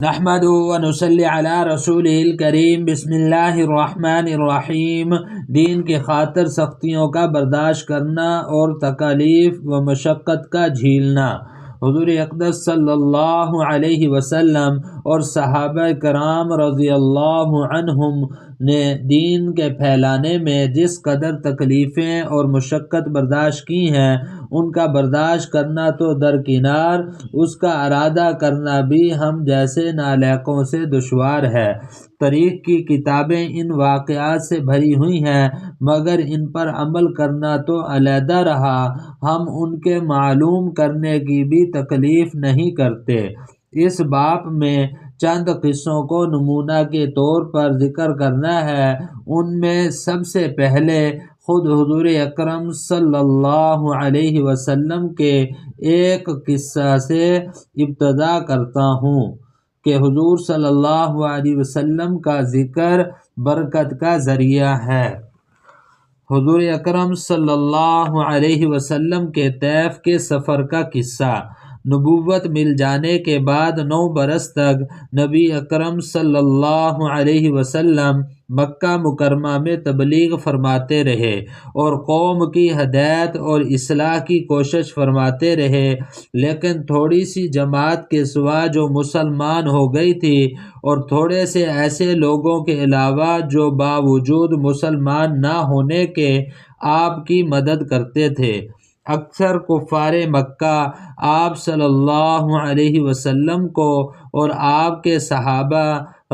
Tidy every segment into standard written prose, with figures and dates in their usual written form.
نحمدہ ونصلی علی رسولہ الکریم۔ بسم اللہ الرحمن الرحیم۔ دین کی خاطر سختیوں کا برداشت کرنا اور تکالیف و مشقت کا جھیلنا۔ حضور اقدس صلی اللہ علیہ وسلم اور صحابہ کرام رضی اللہ عنہم نے دین کے پھیلانے میں جس قدر تکلیفیں اور مشقت برداشت کی ہیں، ان کا برداشت کرنا تو درکنار، اس کا ارادہ کرنا بھی ہم جیسے نالائقوں سے دشوار ہے۔ تاریخ کی کتابیں ان واقعات سے بھری ہوئی ہیں، مگر ان پر عمل کرنا تو علیحدہ رہا، ہم ان کے معلوم کرنے کی بھی تکلیف نہیں کرتے۔ اس باب میں چند قصوں کو نمونہ کے طور پر ذکر کرنا ہے۔ ان میں سب سے پہلے خود حضور اکرم صلی اللہ علیہ وسلم کے ایک قصہ سے ابتدا کرتا ہوں کہ حضور صلی اللہ علیہ وسلم کا ذکر برکت کا ذریعہ ہے۔ حضور اکرم صلی اللہ علیہ وسلم کے طیف کے سفر کا قصہ۔ نبوت مل جانے کے بعد 9 برس تک نبی اکرم صلی اللہ علیہ وسلم مکہ مکرمہ میں تبلیغ فرماتے رہے اور قوم کی ہدایت اور اصلاح کی کوشش فرماتے رہے، لیکن تھوڑی سی جماعت کے سوا جو مسلمان ہو گئی تھی اور تھوڑے سے ایسے لوگوں کے علاوہ جو باوجود مسلمان نہ ہونے کے آپ کی مدد کرتے تھے، اکثر کفار مکہ آپ صلی اللہ علیہ وسلم کو اور آپ کے صحابہ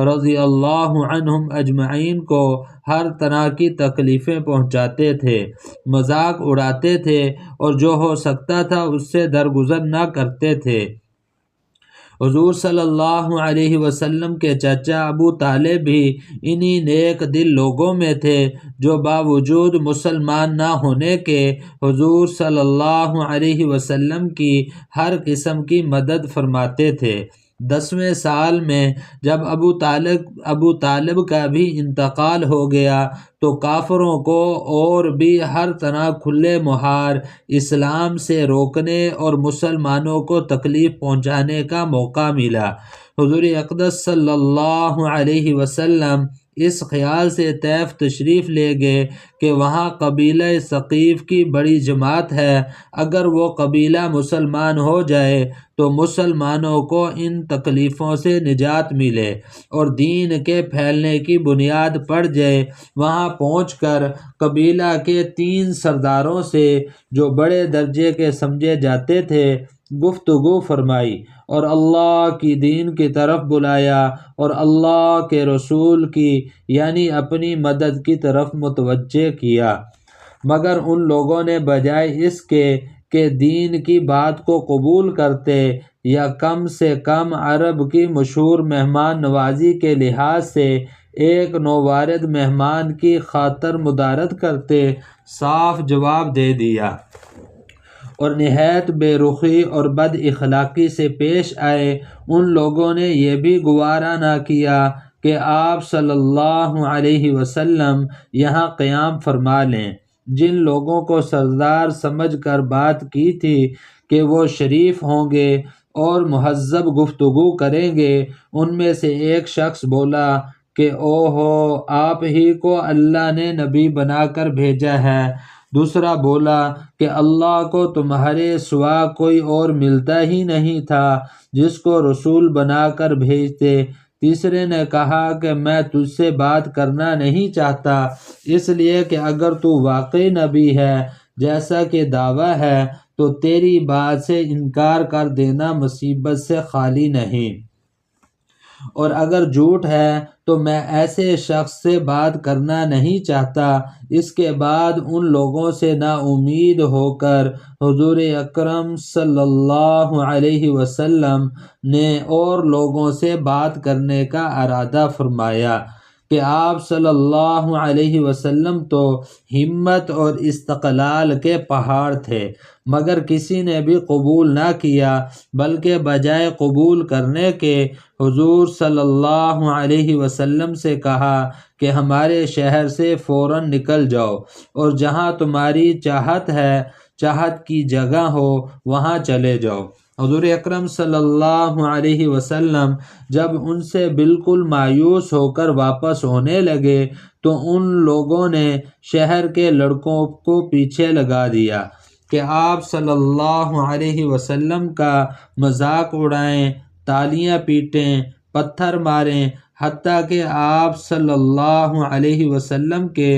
رضی اللہ عنہم اجمعین کو ہر طرح کی تکلیفیں پہنچاتے تھے، مذاق اڑاتے تھے اور جو ہو سکتا تھا اس سے درگزر نہ کرتے تھے۔ حضور صلی اللہ علیہ وسلم کے چچا ابو طالب بھی انہی نیک دل لوگوں میں تھے جو باوجود مسلمان نہ ہونے کے حضور صلی اللہ علیہ وسلم کی ہر قسم کی مدد فرماتے تھے۔ 10ویں سال میں جب ابو طالب کا بھی انتقال ہو گیا تو کافروں کو اور بھی ہر طرح کھلے مہار اسلام سے روکنے اور مسلمانوں کو تکلیف پہنچانے کا موقع ملا۔ حضور اقدس صلی اللہ علیہ وسلم اس خیال سے طیف تشریف لے گئے کہ وہاں قبیلہ ثقیف کی بڑی جماعت ہے، اگر وہ قبیلہ مسلمان ہو جائے تو مسلمانوں کو ان تکلیفوں سے نجات ملے اور دین کے پھیلنے کی بنیاد پڑ جائے۔ وہاں پہنچ کر قبیلہ کے 3 سرداروں سے جو بڑے درجے کے سمجھے جاتے تھے گفتگو فرمائی اور اللہ کی دین کی طرف بلایا اور اللہ کے رسول کی یعنی اپنی مدد کی طرف متوجہ کیا، مگر ان لوگوں نے بجائے اس کے کہ دین کی بات کو قبول کرتے یا کم سے کم عرب کی مشہور مہمان نوازی کے لحاظ سے ایک نووارد مہمان کی خاطر مدارت کرتے، صاف جواب دے دیا اور نہایت بے رخی اور بد اخلاقی سے پیش آئے۔ ان لوگوں نے یہ بھی گوارا نہ کیا کہ آپ صلی اللہ علیہ وسلم یہاں قیام فرما لیں۔ جن لوگوں کو سردار سمجھ کر بات کی تھی کہ وہ شریف ہوں گے اور مہذب گفتگو کریں گے، ان میں سے ایک شخص بولا کہ اوہو، آپ ہی کو اللہ نے نبی بنا کر بھیجا ہے۔ دوسرا بولا کہ اللہ کو تمہارے سوا کوئی اور ملتا ہی نہیں تھا جس کو رسول بنا کر بھیجتے۔ تیسرے نے کہا کہ میں تجھ سے بات کرنا نہیں چاہتا، اس لیے کہ اگر تو واقعی نبی ہے جیسا کہ دعویٰ ہے تو تیری بات سے انکار کر دینا مصیبت سے خالی نہیں، اور اگر جھوٹ ہے تو میں ایسے شخص سے بات کرنا نہیں چاہتا۔ اس کے بعد ان لوگوں سے نا امید ہو کر حضور اکرم صلی اللہ علیہ وسلم نے اور لوگوں سے بات کرنے کا ارادہ فرمایا کہ آپ صلی اللہ علیہ وسلم تو ہمت اور استقلال کے پہاڑ تھے، مگر کسی نے بھی قبول نہ کیا، بلکہ بجائے قبول کرنے کے حضور صلی اللہ علیہ وسلم سے کہا کہ ہمارے شہر سے فوراً نکل جاؤ اور جہاں تمہاری چاہت کی جگہ ہو وہاں چلے جاؤ۔ حضور اکرم صلی اللہ علیہ وسلم جب ان سے بالکل مایوس ہو کر واپس ہونے لگے تو ان لوگوں نے شہر کے لڑکوں کو پیچھے لگا دیا کہ آپ صلی اللہ علیہ وسلم کا مذاق اڑائیں، تالیاں پیٹیں، پتھر ماریں، حتیٰ کہ آپ صلی اللہ علیہ وسلم کے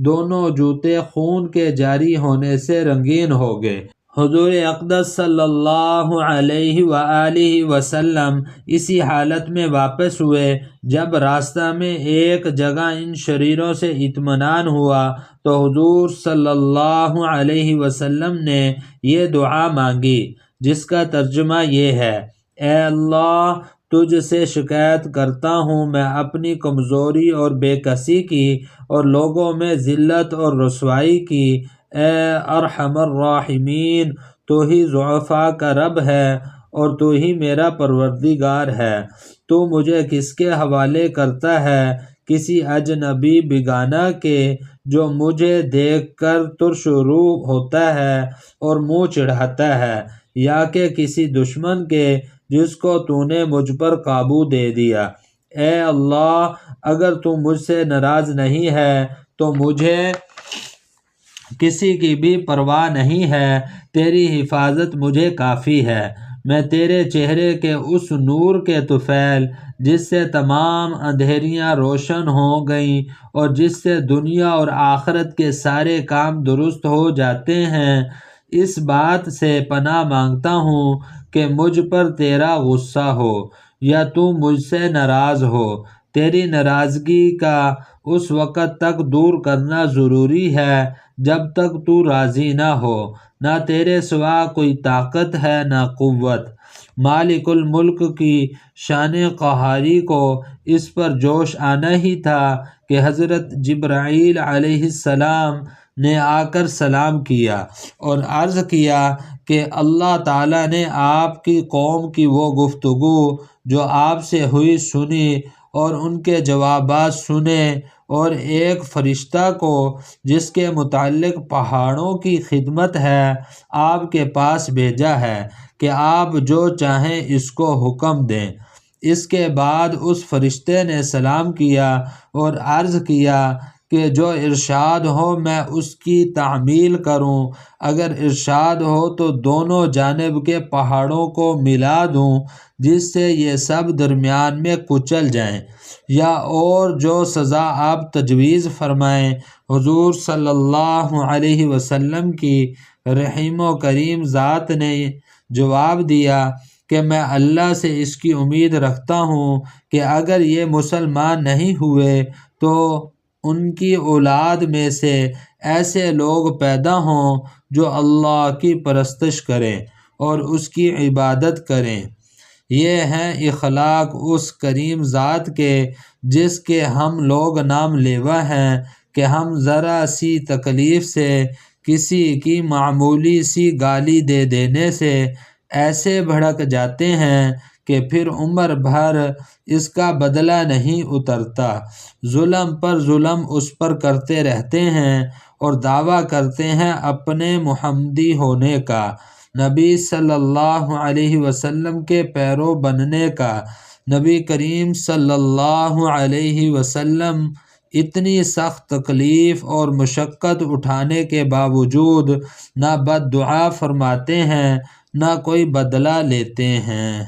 دونوں جوتے خون کے جاری ہونے سے رنگین ہو گئے۔ حضور اقدس صلی اللہ علیہ وآلہ وسلم اسی حالت میں واپس ہوئے۔ جب راستہ میں ایک جگہ ان شریروں سے اطمینان ہوا تو حضور صلی اللہ علیہ وسلم نے یہ دعا مانگی، جس کا ترجمہ یہ ہے: اے اللہ، تجھ سے شکایت کرتا ہوں میں اپنی کمزوری اور بے کسی کی اور لوگوں میں ذلت اور رسوائی کی۔ اے ارحم الراحمین، تو ہی ضعفاء کا رب ہے اور تو ہی میرا پروردگار ہے۔ تو مجھے کس کے حوالے کرتا ہے؟ کسی اجنبی بیگانہ کے جو مجھے دیکھ کر ترش رو ہوتا ہے اور منہ چڑھاتا ہے، یا کہ کسی دشمن کے جس کو تو نے مجھ پر قابو دے دیا۔ اے اللہ، اگر تو مجھ سے ناراض نہیں ہے تو مجھے کسی کی بھی پرواہ نہیں ہے، تیری حفاظت مجھے کافی ہے۔ میں تیرے چہرے کے اس نور کے طفیل جس سے تمام اندھیریاں روشن ہو گئیں اور جس سے دنیا اور آخرت کے سارے کام درست ہو جاتے ہیں، اس بات سے پناہ مانگتا ہوں کہ مجھ پر تیرا غصہ ہو یا تو مجھ سے ناراض ہو۔ تیری ناراضگی کا اس وقت تک دور کرنا ضروری ہے جب تک تو راضی نہ ہو۔ نہ تیرے سوا کوئی طاقت ہے نہ قوت۔ مالک الملک کی شان قہاری کو اس پر جوش آنا ہی تھا کہ حضرت جبرائیل علیہ السلام نے آ کر سلام کیا اور عرض کیا کہ اللہ تعالیٰ نے آپ کی قوم کی وہ گفتگو جو آپ سے ہوئی سنی اور ان کے جوابات سنے، اور ایک فرشتہ کو جس کے متعلق پہاڑوں کی خدمت ہے آپ کے پاس بھیجا ہے کہ آپ جو چاہیں اس کو حکم دیں۔ اس کے بعد اس فرشتے نے سلام کیا اور عرض کیا کہ جو ارشاد ہو میں اس کی تعمیل کروں۔ اگر ارشاد ہو تو دونوں جانب کے پہاڑوں کو ملا دوں جس سے یہ سب درمیان میں کچل جائیں، یا اور جو سزا آپ تجویز فرمائیں۔ حضور صلی اللہ علیہ وسلم کی رحیم و کریم ذات نے جواب دیا کہ میں اللہ سے اس کی امید رکھتا ہوں کہ اگر یہ مسلمان نہیں ہوئے تو ان کی اولاد میں سے ایسے لوگ پیدا ہوں جو اللہ کی پرستش کریں اور اس کی عبادت کریں۔ یہ ہیں اخلاق اس کریم ذات کے جس کے ہم لوگ نام لیوا ہیں کہ ہم ذرا سی تکلیف سے، کسی کی معمولی سی گالی دے دینے سے ایسے بھڑک جاتے ہیں کہ پھر عمر بھر اس کا بدلہ نہیں اترتا۔ ظلم پر ظلم اس پر کرتے رہتے ہیں اور دعویٰ کرتے ہیں اپنے محمدی ہونے کا، نبی صلی اللہ علیہ وسلم کے پیرو بننے کا۔ نبی کریم صلی اللہ علیہ وسلم اتنی سخت تکلیف اور مشقت اٹھانے کے باوجود نہ بد دعا فرماتے ہیں نہ کوئی بدلہ لیتے ہیں۔